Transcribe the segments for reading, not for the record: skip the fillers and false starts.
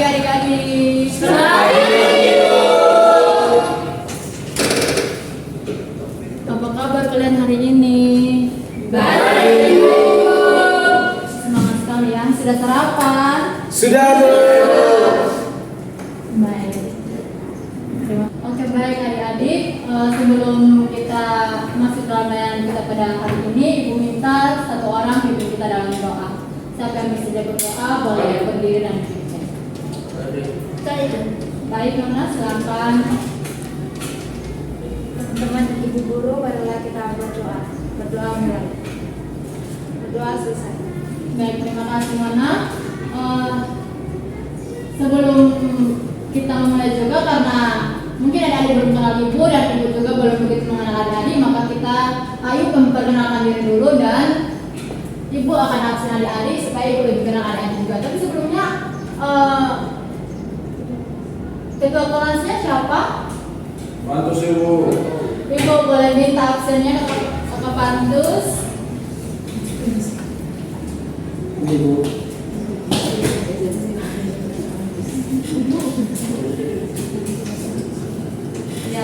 adik-adik. Apa kabar kalian hari ini? Baik. Semangat sekali ya. Sudah sarapan? Sudah, Bu. Baik. Oke, baik adik-adik. Sebelum kita masuk dalam layanan kita pada hari ini, Ibu minta satu orang pimpin kita dalam doa. Siapa yang bersedia berdoa boleh berdiri dan pimpin. Baik, Nona, silakan. Teman-teman ibu guru, barulah kita berdoa. Berdoa mulai. Berdoa selesai. Baik, terima kasih Nona. Sebelum kita mulai juga, karena mungkin adik-adik belum kenal ibu dan ibu juga belum begitu mengenal adik-adik, maka kita ayo memperkenalkan diri dulu dan ibu akan absen adik-adik supaya ibu lebih kenal adik-adik juga. Tapi sebelumnya ketua kelasnya siapa? Bantu sih, Bu. Ibu boleh minta absennya ke Kakak Pandus. Ini, Bu.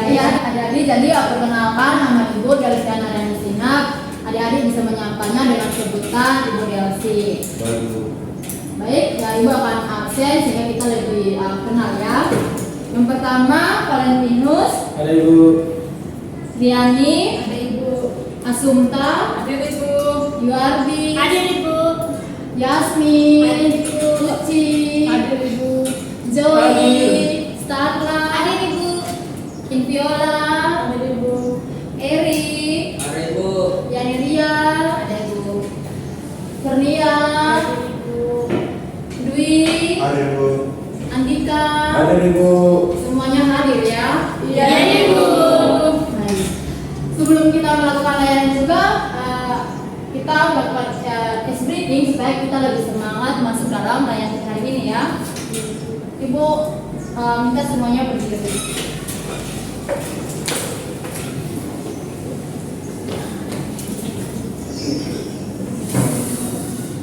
Ya, adik-adik, jadi perkenalkan nama ibu Delsiana Renisina. Adik-adik bisa menyapanya dengan sebutan Ibu Delsi. Baik, Bu. Baik, ya ibu akan absen sehingga kita lebih kenal ya. Yang pertama, Valentinus, Ada, Ibu. Diani, Ada ibu. Asumta, Ada ibu. Yuardi, Ada ibu. Yasmin, Ada ibu. Uci, Ada ibu. Joey, Starla, Ada ibu. Inviola, Ada ibu. Eri, Ada, Ibu. Yani Ria, Ada ibu. Kurnia, Ada ibu. Dwi, Ada, Ibu. Andika. Ada, Ibu. Semuanya hadir ya? Iya, Ibu. Baik. Sebelum kita melakukan layanan juga, kita melakukan case briefing supaya kita lebih semangat masuk dalam layanan hari ini ya. Ibu minta semuanya berdiri.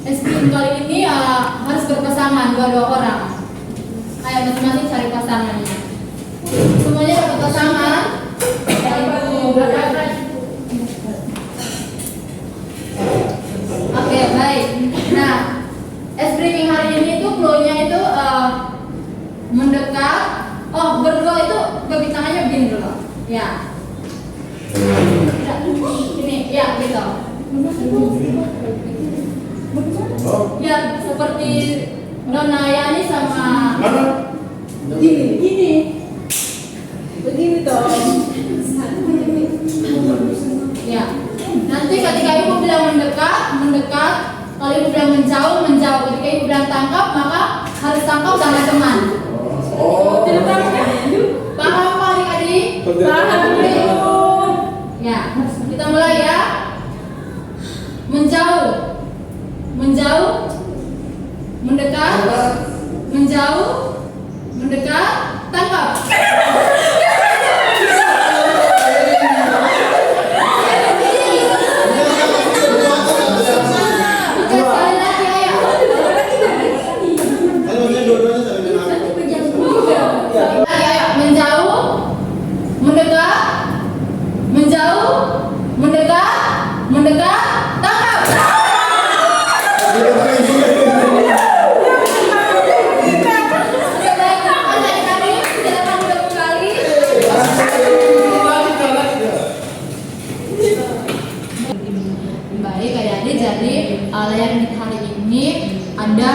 Case briefing kali ini harus berpasangan dua orang. Ayo masing-masing cari pasangannya. Semuanya dapat pasangan. Oke, baik. Nah, es briefing hari ini itu clue-nya itu mendekat. Oh, berdua itu bagi tangannya begini dulu. Ya. Tidak, ini, ya gitu. Ya, seperti Nona Yani sama Mana? Gini. Begini dong. Ya. Nanti ketika ibu bilang mendekat. Kalau ibu bilang menjauh. Ketika ibu bilang tangkap, maka harus tangkap sama teman. Oh. Paham Pak adik-adik? Paham, Ibu. Ya, kita mulai ya. Menjauh, mendekat, menjauh, mendekat, tangkap. Oke, sekali lagi ayo. Ayo, menjauh, mendekat, tangkap. Oke, baik. Adik-adik, silakan udah kembali. Baik, adik-adik. Jadi layanan kita hari ini ada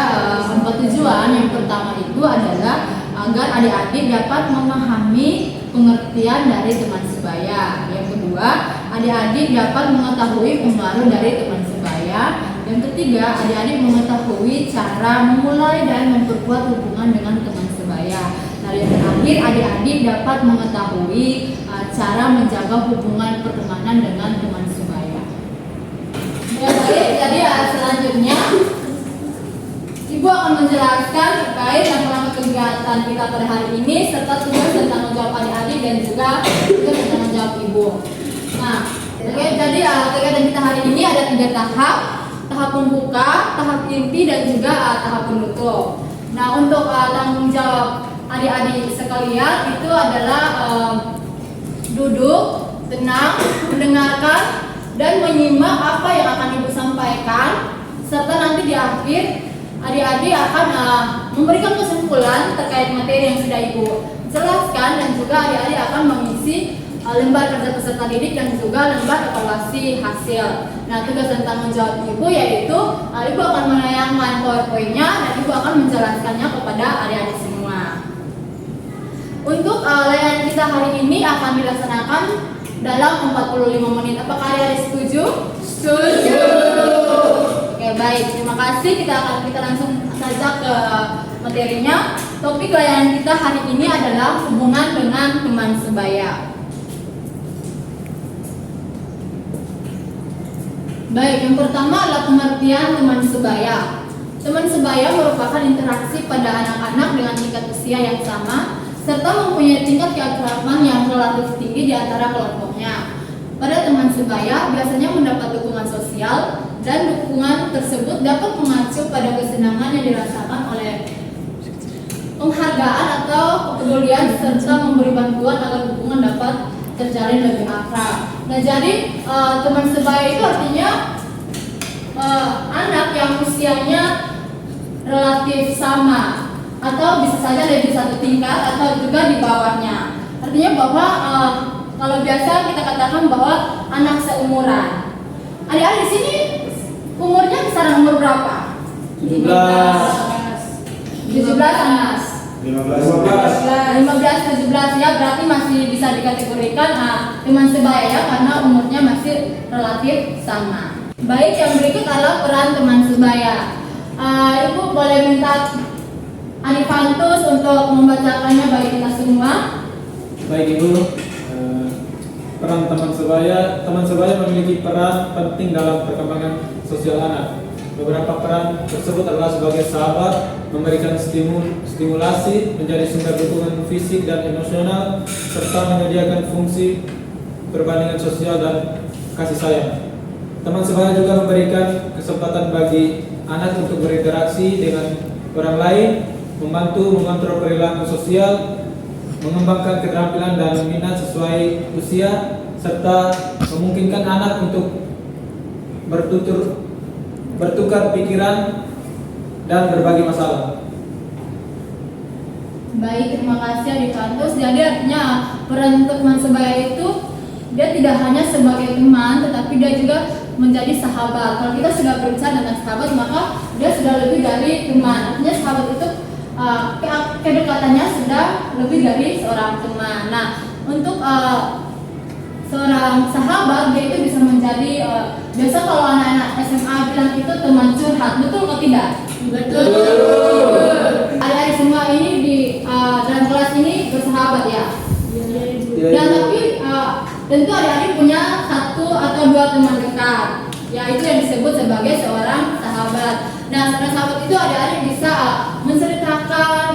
4 tujuan. Yang pertama itu adalah agar adik-adik dapat memahami pengertian dari teman sebaya. Yang kedua, adik-adik dapat mengetahui pengaruh dari teman sebaya. Yang ketiga, adik-adik mengetahui cara memulai dan memperkuat hubungan dengan teman sebaya. Nah, yang terakhir, adik-adik dapat mengetahui cara menjaga hubungan pertemanan dengan teman sebaya. Ya, baik. Jadi selanjutnya Ibu akan menjelaskan terkait langkah-langkah kegiatan kita pada hari ini serta tugas dan tanggung jawab adik-adik dan juga tugas dan tanggung jawab Ibu. Nah, oke, jadi kegiatan kita hari ini ada 3 tahap. Tahap pembuka, tahap inti dan juga tahap penutup. Nah, untuk tanggung jawab adik-adik sekalian itu adalah duduk, tenang, mendengarkan, dan menyimak apa yang akan ibu sampaikan, serta nanti di akhir adik-adik akan memberikan kesimpulan terkait materi yang sudah ibu jelaskan, dan juga adik-adik akan mengisi lembar kerja peserta didik dan juga lembar evaluasi hasil. Nah, tugas dan tanggung jawab ibu yaitu ibu akan menayangkan PowerPoint-nya dan ibu akan menjelaskannya kepada adik-adik semua. Untuk layanan kita hari ini akan dilaksanakan dalam 45 menit. Apakah adik-adik setuju? Setuju. Oke, baik. Terima kasih. Kita langsung saja ke materinya. Topik layanan kita hari ini adalah hubungan dengan teman sebaya. Baik, yang pertama adalah pengertian teman sebaya. Teman sebaya merupakan interaksi pada anak-anak dengan tingkat usia yang sama, serta mempunyai tingkat keakraban yang relatif tinggi di antara kelompoknya. Pada teman sebaya biasanya mendapat dukungan sosial, dan dukungan tersebut dapat mengacu pada kesenangan yang dirasakan oleh penghargaan atau kepedulian, serta memberi bantuan agar hubungan dapat terjalin lebih akrab. Nah, jadi teman sebaya itu artinya anak yang usianya relatif sama, atau bisa saja lebih satu tingkat atau juga di bawahnya. Artinya bahwa kalau biasa kita katakan bahwa anak seumuran. Adik-adik di sini umurnya kisaran umur berapa? 17. 17 Anas. 15. 17 ya, berarti masih bisa dikategorikan teman sebaya ya, karena umurnya masih relatif sama. Baik, yang berikut adalah peran teman sebaya. Ibu boleh minta Anifantus untuk membacakannya bagi kita semua. Baik Ibu, peran teman sebaya memiliki peran penting dalam perkembangan sosial anak. Beberapa peran tersebut adalah sebagai sahabat, memberikan stimulasi, menjadi sumber dukungan fisik dan emosional, serta menyediakan fungsi perbandingan sosial dan kasih sayang. Teman sebaya juga memberikan kesempatan bagi anak untuk berinteraksi dengan orang lain, membantu mengontrol perilaku sosial, mengembangkan keterampilan dan minat sesuai usia, serta memungkinkan anak untuk bertukar pikiran dan berbagi masalah. Baik, terima kasih Anifantus. Jadi artinya peran teman sebaya itu dia tidak hanya sebagai teman, tetapi dia juga menjadi sahabat. Kalau kita sudah berbicara tentang sahabat, maka dia sudah lebih dari teman. Artinya sahabat itu kedekatannya sudah lebih dari seorang teman. Nah, untuk seorang sahabat dia itu bisa menjadi biasa kalau anak-anak SMA bilang itu teman curhat, betul atau tidak? Betul. Adik-adik semua ini di dalam kelas ini bersahabat ya. Dan tapi tentu adik-adik punya satu atau dua teman dekat, yaitu yang disebut sebagai seorang sahabat. Nah, seorang sahabat itu adik-adik bisa menceritakan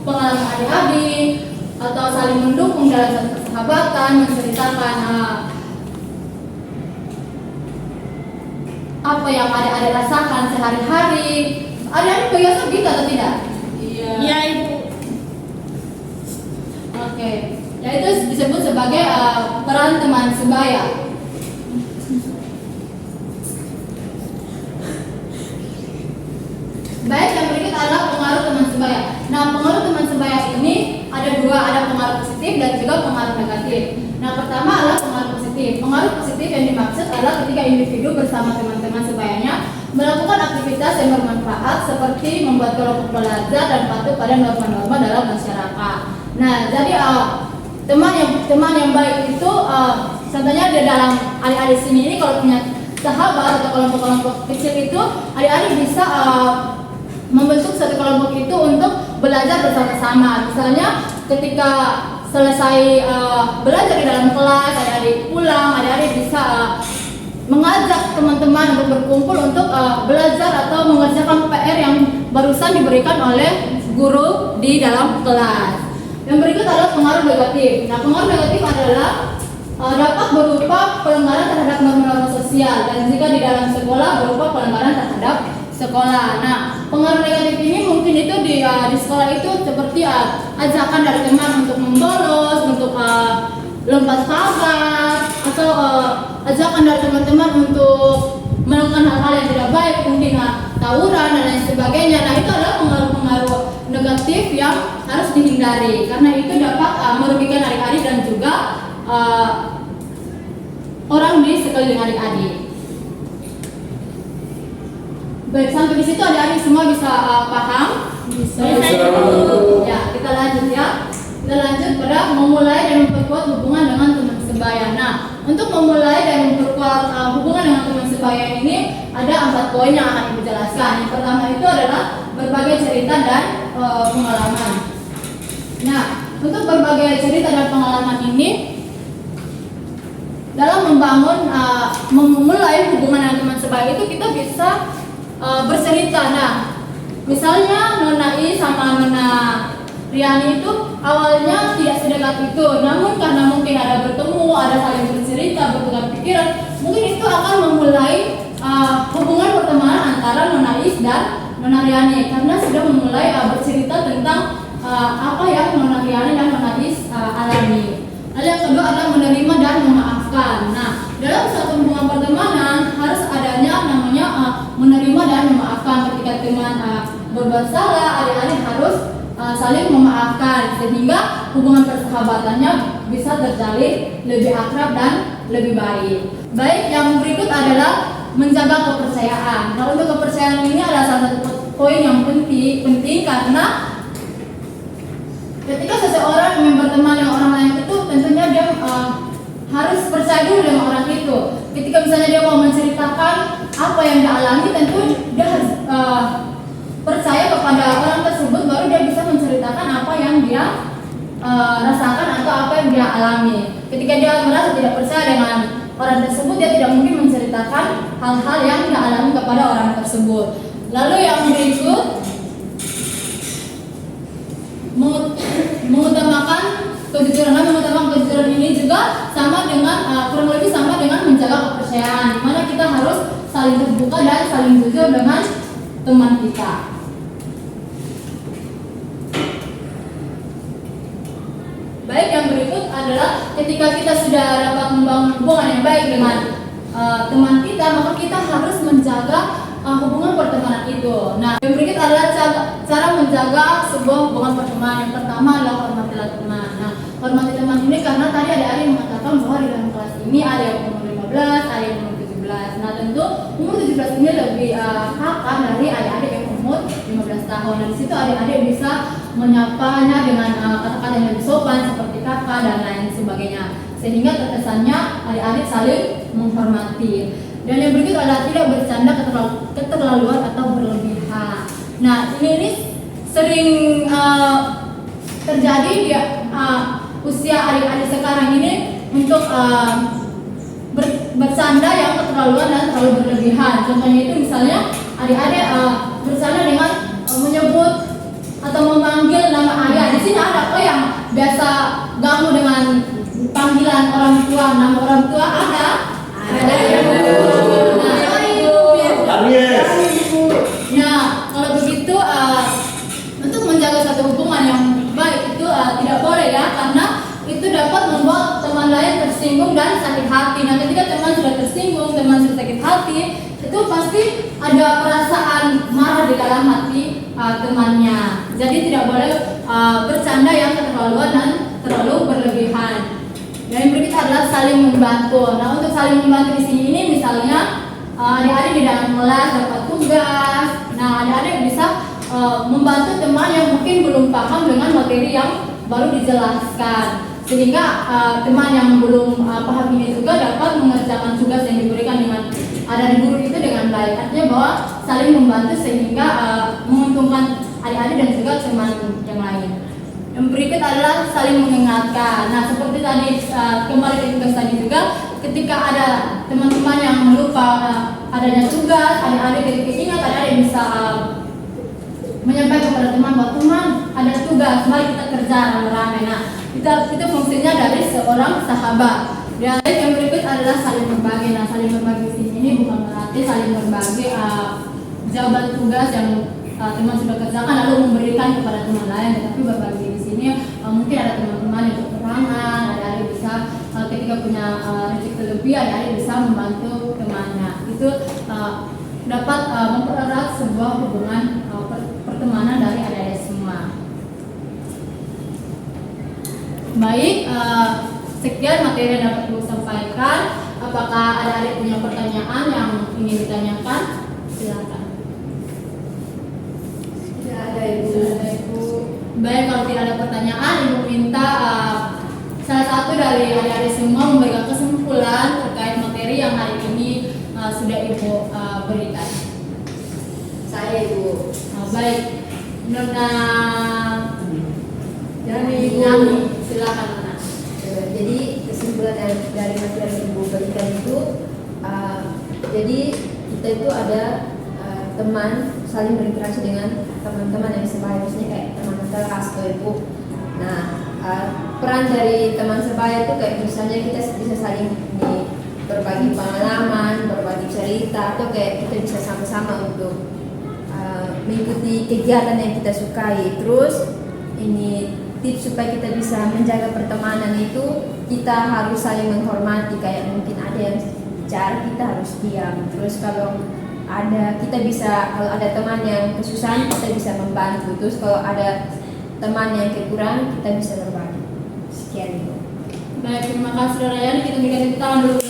pengalaman adik-adik atau saling mendukung dalam satu persahabatan, menceritakan apa yang adik-adik rasakan sehari-hari. Adik-adik biasa gitu atau tidak? Iya, Ibu. Oke, ya itu disebut sebagai peran teman sebaya. Baik, yang berikut adalah pengaruh teman sebaya. Nah, pengaruh teman sebaya ini ada dua, ada pengaruh positif dan juga pengaruh negatif. Nah, pertama adalah pengaruh positif. Pengaruh positif yang dimaksud adalah ketika individu bersama teman-teman sebayanya melakukan aktivitas yang bermanfaat seperti membuat kelompok belajar dan patuh pada norma-norma dalam masyarakat. Nah, jadi teman yang baik itu contohnya di dalam adik-adik sini ini kalau punya sahabat atau kelompok-kelompok kecil itu adik-adik bisa membentuk satu kelompok itu untuk belajar bersama-sama. Misalnya ketika selesai belajar di dalam kelas, adik-adik pulang, adik-adik bisa mengajak teman-teman untuk berkumpul untuk belajar atau mengerjakan PR yang barusan diberikan oleh guru di dalam kelas. Yang berikut adalah pengaruh negatif. Nah, pengaruh negatif adalah dapat berupa pelanggaran terhadap norma-norma sosial, dan jika di dalam sekolah berupa pelanggaran terhadap sekolah. Nah, pengaruh negatif ini mungkin itu di sekolah itu seperti ajakan dari teman untuk membolos, untuk lompat pagar, atau ajakan dari teman-teman untuk melakukan hal-hal yang tidak baik, mungkin tawuran dan lain sebagainya. Nah, itu adalah pengaruh-pengaruh negatif yang harus dihindari karena itu dapat merugikan adik-adik dan juga orang di sekeliling adik-adik. Baik, sampai di situ adik-adik semua bisa paham? Bisa. Ya, kita lanjut ya. Kita lanjut pada memulai dan memperkuat hubungan dengan teman sebaya. Nah, untuk memulai dan memperkuat hubungan dengan teman sebaya ini ada 4 poin yang akan Ibu jelaskan. Yang pertama itu adalah berbagai cerita dan pengalaman. Nah, untuk berbagai cerita dan pengalaman ini dalam memulai hubungan dengan teman sebaya itu kita bisa bercerita. Nah, misalnya Nona I sama Nona Riani itu awalnya tidak sedekat itu, namun karena mungkin ada bertemu, ada saling bercerita, bertukar pikiran, mungkin itu akan memulai hubungan pertemanan antara Nona Is dan Nona Riani karena sudah memulai bercerita tentang apa yang Nona Riani dan Nona Is alami. Lalu yang kedua adalah menerima dan memaafkan. Nah, dalam suatu hubungan pertemanan harus adanya namanya menerima dan memaafkan. Ketika teman berbuat salah, adik-adik harus saling memaafkan sehingga hubungan persahabatannya bisa terjalin lebih akrab dan lebih baik. Baik, yang berikut adalah menjaga kepercayaan. Nah, untuk kepercayaan ini adalah salah satu poin yang penting karena ketika seseorang ingin berteman dengan orang lain itu tentunya dia harus percaya dulu dengan orang itu. Ketika misalnya dia mau menceritakan apa yang dia alami, tentu dia harus percaya kepada orang tersebut baru dia bisa menceritakan apa yang dia rasakan atau apa yang dia alami. Ketika dia merasa tidak percaya dengan orang tersebut, dia tidak mungkin menceritakan hal-hal yang dia alami kepada orang tersebut. Lalu yang berikut mengutamakan kejujuran. Mengutamakan kejujuran ini juga sama dengan kurang lebih sama dengan menjaga kepercayaan, di mana kita harus saling terbuka dan saling jujur dengan teman kita. Baik, yang berikut adalah ketika kita sudah dapat membangun hubungan yang baik dengan teman kita, maka kita harus menjaga hubungan pertemanan itu. Nah, yang berikut adalah cara menjaga sebuah hubungan pertemanan. Yang pertama adalah hormatilah teman. Nah, hormati teman ini karena tadi adik-adik mengatakan bahwa di dalam kelas ini ada yang umur 15, ada yang umur 17. Nah, tentu umur 17 ini lebih kakak dari adik-adik yang umur 15 tahun. Nah, di situ adik-adik bisa menyapanya dengan kata-kata yang lebih sopan seperti kakak dan lain sebagainya. Sehingga terkesannya adik-adik saling menghormati. Dan yang berikut adalah tidak bercanda keterlaluan atau berlebihan. Nah, ini sering terjadi di usia adik-adik sekarang ini untuk bercanda yang keterlaluan dan terlalu berlebihan. Contohnya itu misalnya adik-adik bercanda dengan menyebut atau memanggil nama ayah. Di sini ada yang biasa ganggu dengan panggilan orang tua, nama orang tua ada. Nah, kalau begitu untuk menjaga satu hubungan yang baik itu tidak boleh ya, karena itu dapat membuat teman lain tersinggung dan sakit hati. Nah, ketika teman sudah tersinggung, teman sudah sakit hati, itu pasti ada perasaan marah di dalam hati temannya. Jadi tidak boleh bercanda yang keterlaluan dan terlalu berlebihan. Dan yang berikut adalah saling membantu. Nah, untuk saling membantu di sini ini misalnya adik-adik di dalam kelas dapat tugas. Nah, adik-adik bisa membantu teman yang mungkin belum paham dengan materi yang baru dijelaskan. Sehingga teman yang belum paham ini juga dapat mengerjakan tugas yang diberikan dari guru itu dengan baik. Artinya bahwa saling membantu sehingga menguntungkan adik-adik dan juga teman yang lain. Yang berikut adalah saling mengingatkan. Nah, seperti tadi kembali ke tugas tadi juga, ketika ada teman-teman yang lupa adanya tugas, adik-adik ketika ingat, adik-adik bisa menyampaikan kepada teman bahwa teman ada tugas, mari kita kerja rame-rame. Nah, itu fungsinya dari seorang sahabat. Dan yang berikut adalah saling berbagi. Nah, saling berbagi di sini bukan berarti saling berbagi jawaban tugas yang teman sudah kerjakan lalu memberikan kepada teman lain, tetapi berbagi di sini mungkin ada teman-teman yang kekurangan, ada bisa ketika punya rezeki lebih, ada bisa membantu temannya. Itu dapat mempererat sebuah hubungan pertemanan dari adik-adik semua. Baik, sekian materi yang dapat saya sampaikan. Apakah adik-adik punya pertanyaan yang ingin ditanyakan? Silakan. Tidak ada Ibu. Tidak ada, Ibu. Baik, kalau tidak ada pertanyaan, Ibu minta salah satu dari adik-adik semua memberikan kesimpulan terkait materi yang hari ini sudah Ibu berikan. Saya Ibu. Baik, Nona Yani. silakan Nona. Jadi kesimpulan dari materi yang Ibu berikan itu, jadi kita itu ada teman saling berinteraksi dengan teman-teman yang sebaya, maksudnya kayak teman kelas atau Ibu. Nah, peran dari teman sebaya itu kayak misalnya kita bisa saling berbagi pengalaman, berbagi cerita, atau kayak kita bisa sama-sama untuk mengikuti kegiatan yang kita sukai. Terus ini tips supaya kita bisa menjaga pertemanan itu, kita harus saling menghormati, kayak mungkin ada yang bicara kita harus diam. Terus kalau ada teman yang kesusahan kita bisa membantu. Terus kalau ada teman yang kekurangan kita bisa berbagi. Sekian Ibu. Baik, terima kasih Saudara Yani. Kita berikan tepuk tangan dulu.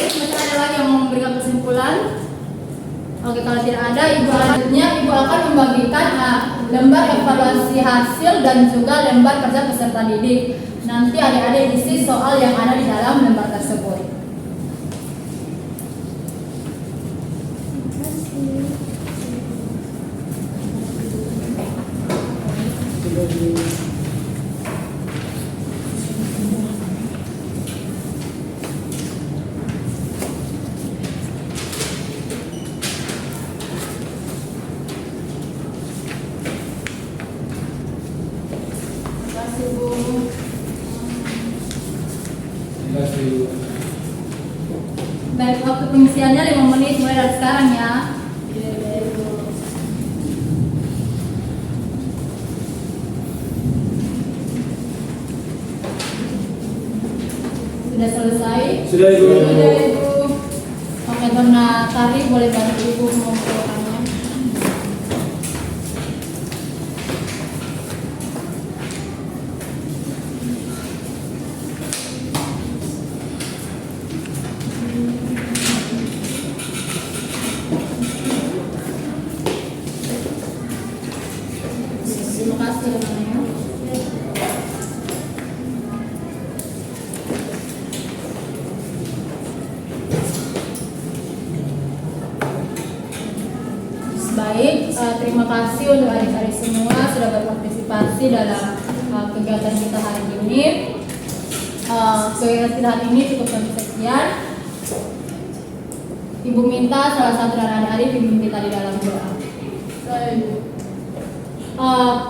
Masih ada lagi yang mau memberikan kesimpulan? Oke, kalau tidak ada, Ibu selanjutnya Ibu akan membagikan lembar evaluasi hasil dan juga lembar kerja peserta didik. Nanti adik-adik isi soal yang ada di dalam lembar tersebut. Baik, waktu pengisiannya 5 menit mulai dari sekarang ya. Sudah selesai? Sudah Ibu. Sudah Ibu. Oke, Dona Tari boleh bantu Ibu mengumpulkannya. Terima kasih ya, Nona. Baik, terima kasih untuk adik-adik semua sudah berpartisipasi dalam kegiatan kita hari ini. Kegiatan kita hari ini cukup sampai sekian. Ibu minta salah satu dari adik-adik dipimpin kita di dalam doa.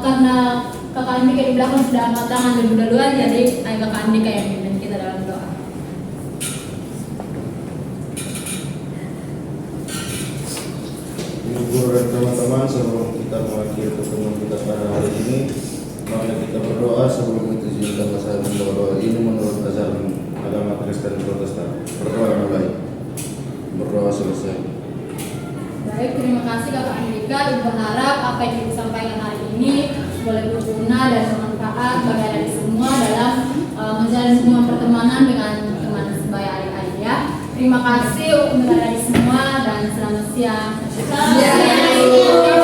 Karena kakak Andika di belakang sudah angkat tangan duluan, jadi kakak Andika yang pimpin kita dalam doa. Ibu dan teman-teman, sebelum kita mengakhiri pertemuan kita pada hari ini, mari kita berdoa sebelum kita izinkan saya berdoa ini menurut ajaran agama Kristen Protestan. Berdoa mulai, berdoa selesai. Baik, terima kasih kakak Andika. Ibu berharap apa yang Ibu sampaikan hari ini boleh berguna dan bermanfaat bagi adik semua dalam menjalin hubungan pertemanan dengan teman sebaya adik-adik ya. Terima kasih untuk adik semua dan selamat siang. Selamat siang.